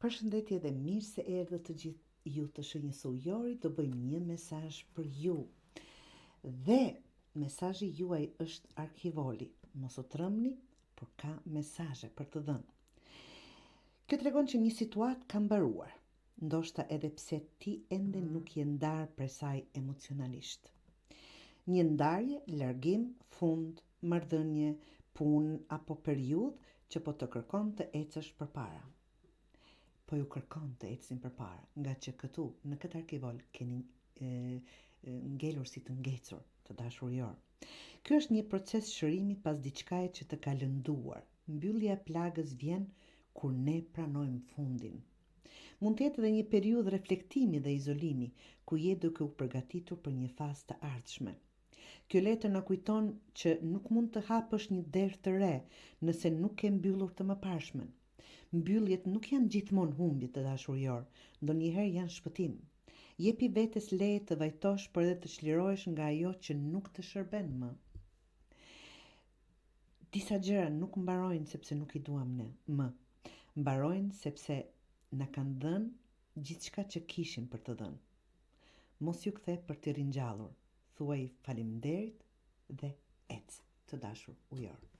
Përshëndetje dhe mirë se erdhët të gjithë ju të Shënjës Ujori, do bëjmë një mesazh për ju. Dhe mesazhi juaj është arkivoli. Mos u trëmni, por ka mesazhe për të dhënë. Kjo tregon që një situatë ka mbaruar, ndoshta edhe pse ti ende nuk je ndarë prej saj emocionalisht. Një ndarje, largim, fund, marrëdhënie, punë apo periudhë që po të kërkon të ecësh përpara. Po ju kërkon të ecin përpara, nga që këtu, në këtë arkivol, keni ngelur si të ngecur, të dashur jorë. Ky është një proces shërimi pas diçkaje që të ka lënduar. Mbyllja e plagës vjen kur ne pranojmë fundin. Mund të jetë edhe një periudhë reflektimi dhe izolimi, ku je duke u përgatitur për një fazë të ardhshme. Kjo letër na kujton që nuk mund të hapësh një derë të re nëse nuk ke mbyllur të mëparshmen. Mbylljet nuk janë gjithmonë humbje të dashur jorë, ndonjëherë janë shpëtim. Jepi vetes leje të vajtosh për edhe të çlirohesh nga ajo që nuk të shërben më. Disa gjëra nuk mbarojnë sepse nuk i duam ne më. Mbarojnë sepse na kanë dhënë gjithçka që kishim për të dhënë. Mos ju kthe për të ringjallur. Thuaj faleminderit dhe ec, të dashur ujor.